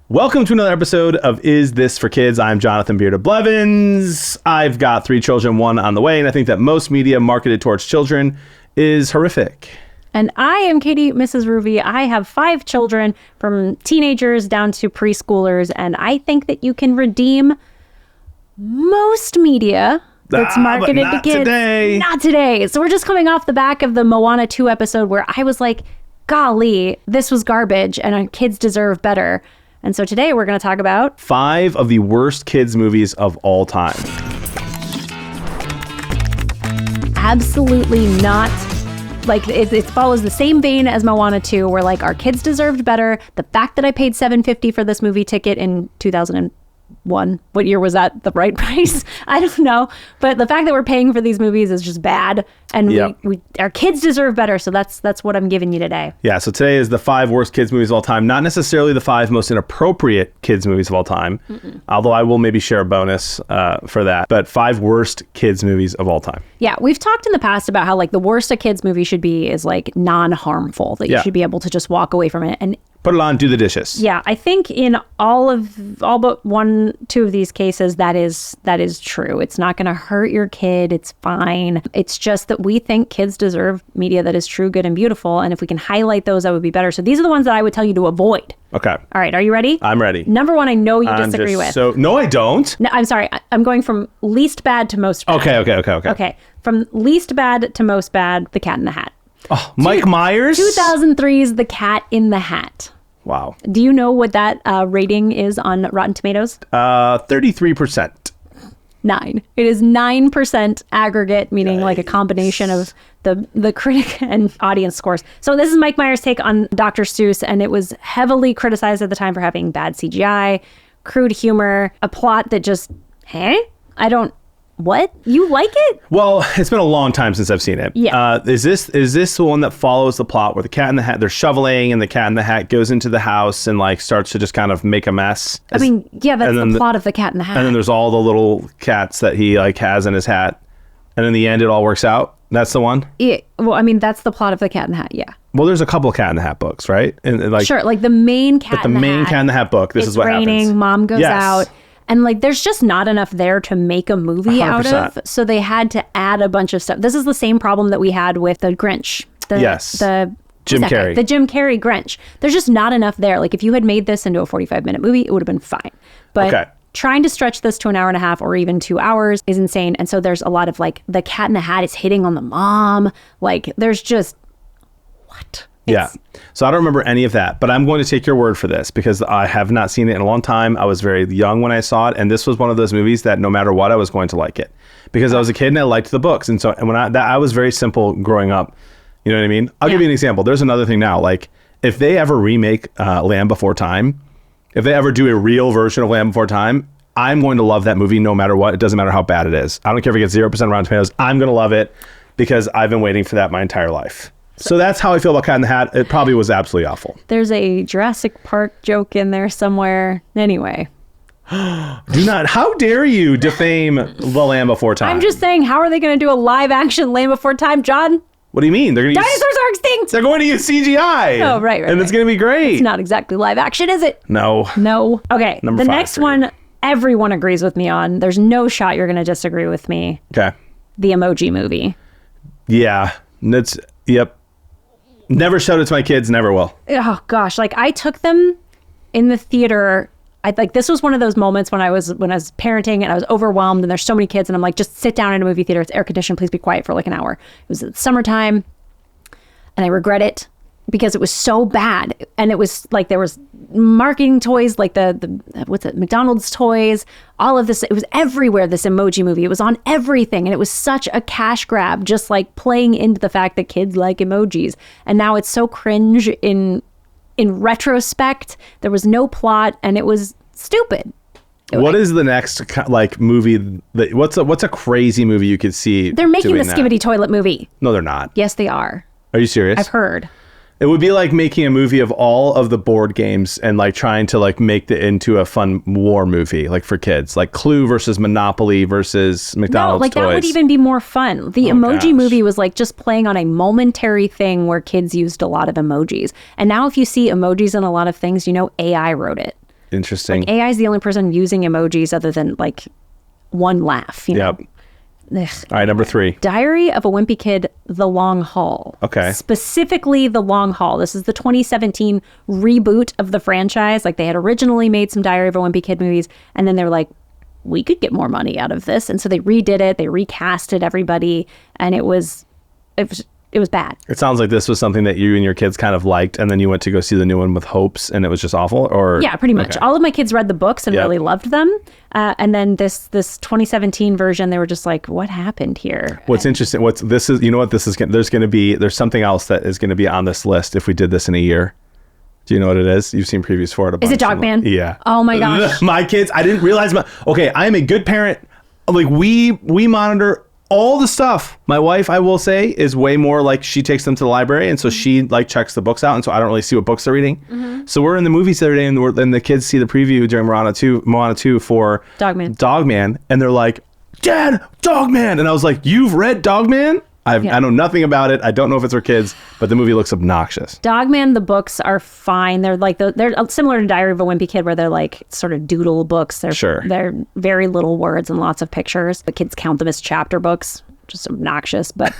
Welcome to another episode of Is This for Kids? I'm Jonathan Beard of Blevins. I've got 3 children, 1 on the way, and I think that most media marketed towards children is horrific. And I am Katie, MrsRuvi. I have 5 children from teenagers down to preschoolers, and I think that you can redeem most media that's marketed to kids. Today. Not today. So we're just coming off the back of the Moana 2 episode where I was like, golly, this was garbage and our kids deserve better. And so today we're going to talk about 5 of the worst kids movies of all time. Absolutely not. Like, it follows the same vein as Moana 2, where, like, our kids deserved better. The fact that I paid $7.50 for this movie ticket in 2001, what year was that the right price? I don't know. But the fact that we're paying for these movies is just bad. And we our kids deserve better. So that's what I'm giving you today. Yeah, so today is the 5 worst kids movies of all time. Not necessarily the 5 most inappropriate kids movies of all time. Although I will maybe share a bonus for that. But 5 worst kids movies of all time. Yeah, we've talked in the past about how, like, the worst a kids movie should be is, like, non-harmful. That you should be able to just walk away from it. And put it on, do the dishes. yeah, I think in all but 1, 2 of these cases, that is true. It's not going to hurt your kid. It's fine. It's just that we think kids deserve media that is true, good, and beautiful. And if we can highlight those, that would be better. So these are the ones that I would tell you to avoid. Okay. All right. Are you ready? I'm ready. Number 1, I know you disagree with. No, I don't. No, I'm sorry. I'm going from least bad to most bad. Okay. Okay. From least bad to most bad, The Cat in the Hat. Oh, Mike Myers? 2003's The Cat in the Hat. Wow. Do you know what that rating is on Rotten Tomatoes? 33%. 9. It is 9% aggregate, meaning like a combination of the critic and audience scores. So this is Mike Myers' take on Dr. Seuss, and it was heavily criticized at the time for having bad CGI, crude humor, a plot that just, what? You like it? Well, it's been a long time since I've seen it. Yeah. Is this the one that follows the plot where the Cat in the Hat, they're shoveling and the Cat in the Hat goes into the house and like starts to just kind of make a mess? That's the plot of the Cat in the Hat. And then there's all the little cats that he like has in his hat. And in the end, it all works out. That's the one? Yeah. Well, I mean, that's the plot of the Cat in the Hat. Yeah. Well, there's a couple of Cat in the Hat books, right? And like sure. Like the main Cat in the Hat. The main Cat in the Hat book. This is what happens. It's raining. Mom goes out. And like, there's just not enough there to make a movie 100%. Out of. So they had to add a bunch of stuff. This is the same problem that we had with the Grinch. The Jim Carrey. The Jim Carrey Grinch. There's just not enough there. Like if you had made this into a 45-minute movie, it would have been fine. But trying to stretch this to an hour and a half or even 2 hours is insane. And so there's a lot of like, the Cat in the Hat is hitting on the mom. Like there's just, what? Yeah. So I don't remember any of that, but I'm going to take your word for this because I have not seen it in a long time. I was very young when I saw it. And this was one of those movies that no matter what, I was going to like it because I was a kid and I liked the books. And so when I was very simple growing up, you know what I mean? I'll give you an example. There's another thing now. Like if they ever remake Land Before Time, if they ever do a real version of Land Before Time, I'm going to love that movie no matter what. It doesn't matter how bad it is. I don't care if it gets 0% Rotten Tomatoes. I'm going to love it because I've been waiting for that my entire life. So that's how I feel about Cat in the Hat. It probably was absolutely awful. There's a Jurassic Park joke in there somewhere. Anyway. How dare you defame The Land Before Time? I'm just saying, how are they going to do a live action Land Before Time, John? What do you mean? They're going to Dinosaurs are extinct! They're going to use CGI! Oh, right. And it's going to be great. It's not exactly live action, is it? No. Okay, the next one, everyone agrees with me on. There's no shot you're going to disagree with me. Okay. The Emoji Movie. Yeah. Yep. Never showed it to my kids, never will. Oh gosh, like I took them in the theater. This was one of those moments when I was parenting and I was overwhelmed and there's so many kids and I'm like, just sit down in a movie theater. It's air conditioned. Please be quiet for like an hour. It was summertime and I regret it because it was so bad. And it was like, there was marketing toys, like McDonald's toys, all of this. It was everywhere, this Emoji Movie. It was on everything. And it was such a cash grab, just like playing into the fact that kids like emojis. And now it's so cringe in retrospect. There was no plot and it was stupid. What is the next like movie? What's a crazy movie you could see? They're making the Skibidi Toilet movie. No, they're not. Yes, they are. Are you serious? I've heard. It would be like making a movie of all of the board games and like trying to like make it into a fun war movie, like for kids, like Clue versus Monopoly versus McDonald's toys. That would even be more fun. The Emoji Movie was like just playing on a momentary thing where kids used a lot of emojis. And now if you see emojis in a lot of things, you know, AI wrote it. Interesting. Like AI is the only person using emojis other than like one laugh. You know? All right, number 3. Diary of a Wimpy Kid, The Long Haul. Okay. Specifically, The Long Haul. This is the 2017 reboot of the franchise. Like, they had originally made some Diary of a Wimpy Kid movies, and then they were like, we could get more money out of this. And so they redid it. They recasted everybody, and it was bad. It sounds like this was something that you and your kids kind of liked, and then you went to go see the new one with hopes, and it was just awful? Or Yeah, pretty much. Okay. All of my kids read the books and really loved them. And then this 2017 version, they were just like, what happened here? What's interesting, there's something else that is going to be on this list if we did this in a year. Do you know what it is? You've seen previews for it. Is it Dogman? Yeah. Oh my gosh. My kids, I didn't realize okay, I am a good parent. Like we monitor all the stuff. My wife, I will say, is way more like she takes them to the library, and so she like checks the books out, and so I don't really see what books they're reading. Mm-hmm. So we're in the movies the other day, and the kids see the preview during Moana 2 for Dogman, and they're like, Dad, Dogman! And I was like, you've read Dogman? I know nothing about it. I don't know if it's for kids, but the movie looks obnoxious. Dogman, the books are fine. They're like they're similar to Diary of a Wimpy Kid, where they're like sort of doodle books. They're very little words and lots of pictures. The kids count them as chapter books, just obnoxious. But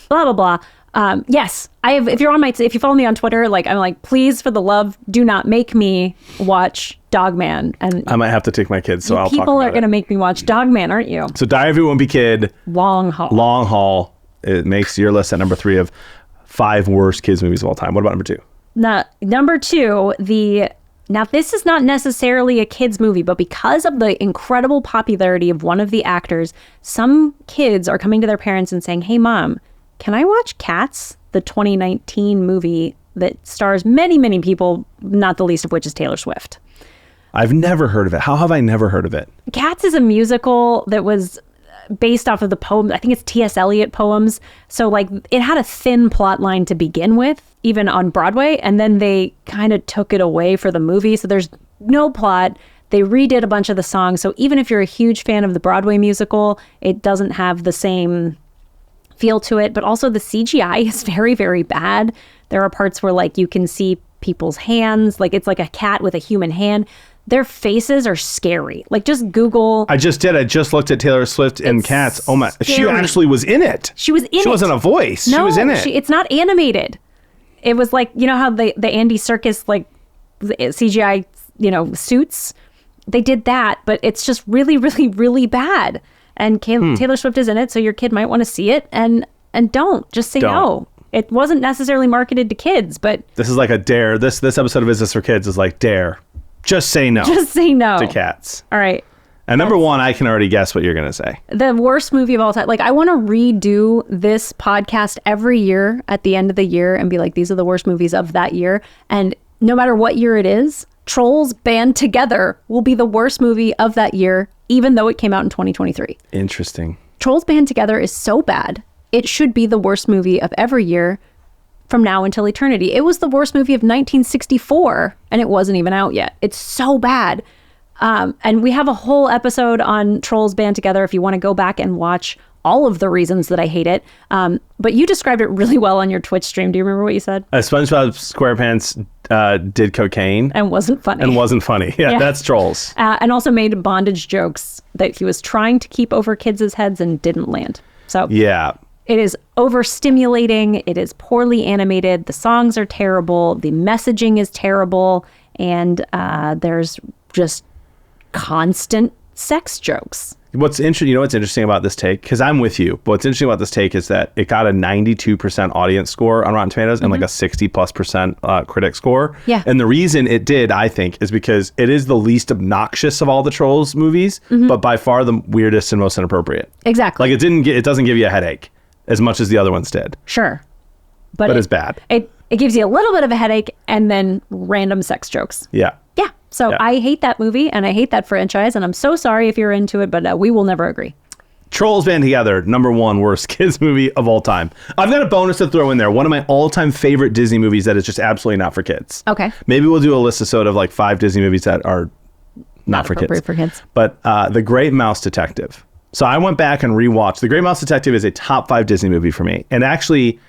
blah blah blah. Yes, I have. If you follow me on Twitter, like I'm like, please, for the love, do not make me watch Dogman. And I might have to take my kids, so I'll talk about it. People are going to make me watch Dogman, aren't you? So Diary of a Wimpy Kid, Long Haul. It makes your list at number 3 of 5 worst kids movies of all time. What about number 2? Now, number 2, now this is not necessarily a kids movie, but because of the incredible popularity of one of the actors, some kids are coming to their parents and saying, hey, Mom, can I watch Cats, the 2019 movie that stars many, many people, not the least of which is Taylor Swift? I've never heard of it. How have I never heard of it? Cats is a musical that was based off of the poem. I think it's T.S. Eliot poems. So like it had a thin plot line to begin with, even on Broadway. And then they kind of took it away for the movie. So there's no plot. They redid a bunch of the songs. So even if you're a huge fan of the Broadway musical, it doesn't have the same feel to it. But also the CGI is very, very bad. There are parts where like you can see people's hands, like it's like a cat with a human hand. Their faces are scary. Like just Google. I just did. I just looked at Taylor Swift in Cats. Oh my! Scary. She actually was in it. She was in it. She wasn't a voice. No, she was in it. It's not animated. It was like, you know how the Andy Serkis like CGI, suits. They did that, but it's just really, really, really bad. And Taylor Swift is in it, so your kid might want to see it, and don't just say no. It wasn't necessarily marketed to kids, but this is like a dare. This episode of Business for Kids is like dare. Just say no. Just say no to Cats. All right. And number 1, I can already guess what you're going to say. The worst movie of all time. Like, I want to redo this podcast every year at the end of the year and be like, these are the worst movies of that year. And no matter what year it is, Trolls Band Together will be the worst movie of that year, even though it came out in 2023. Interesting. Trolls Band Together is so bad. It should be the worst movie of every year from now until eternity. It was the worst movie of 1964, and it wasn't even out yet. It's so bad. And we have a whole episode on Trolls Band Together if you want to go back and watch all of the reasons that I hate it. But you described it really well on your Twitch stream. Do you remember what you said? SpongeBob SquarePants did cocaine. And wasn't funny. Yeah, that's Trolls. And also made bondage jokes that he was trying to keep over kids' heads and didn't land. So yeah. It is overstimulating. It is poorly animated. The songs are terrible. The messaging is terrible. And there's just constant sex jokes. What's interesting about this take, because I'm with you, but what's interesting about this take is that it got a 92% audience score on Rotten Tomatoes and like a 60+% critic score. Yeah. And the reason it did, I think, is because it is the least obnoxious of all the Trolls movies, but by far the weirdest and most inappropriate. Exactly. Like it doesn't give you a headache as much as the other ones did. Sure. But it's bad. It gives you a little bit of a headache and then random sex jokes. Yeah. Yeah. So I hate that movie and I hate that franchise, and I'm so sorry if you're into it, but we will never agree. Trolls Band Together, number 1 worst kids movie of all time. I've got a bonus to throw in there. One of my all-time favorite Disney movies that is just absolutely not for kids. Okay. Maybe we'll do a list of like 5 Disney movies that are not for kids. For kids. But The Great Mouse Detective. So I went back and rewatched. The Great Mouse Detective is a top 5 Disney movie for me. And actually,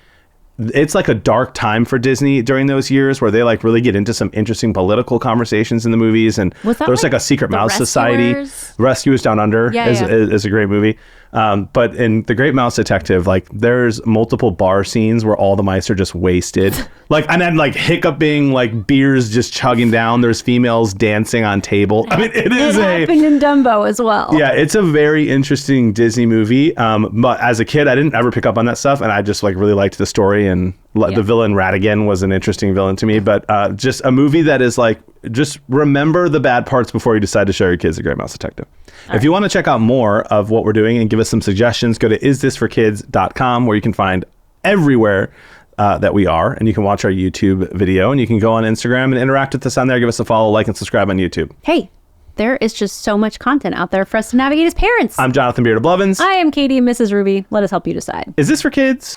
it's like a dark time for Disney during those years where they like really get into some interesting political conversations in the movies. And there's like a secret mouse society. Rescuers Down Under is a great movie. But in The Great Mouse Detective, like there's multiple bar scenes where all the mice are just wasted. Like, and then like hiccuping, like beers just chugging down. There's females dancing on table. I mean, it happened in Dumbo as well. Yeah, it's a very interesting Disney movie. But as a kid, I didn't ever pick up on that stuff. And I just like really liked the story. And the villain Ratigan was an interesting villain to me. But just a movie that is like, just remember the bad parts before you decide to show your kids The Great Mouse Detective. If you want to check out more of what we're doing and give us some suggestions, go to isthisforkids.com, where you can find everywhere that we are, and you can watch our YouTube video, and you can go on Instagram and interact with us on there. Give us a follow, like, and subscribe on YouTube. Hey, there is just so much content out there for us to navigate as parents. I'm Jonathan Beard of Blevins. I am Katie, MrsRuvi. Let us help you decide. Is this for kids?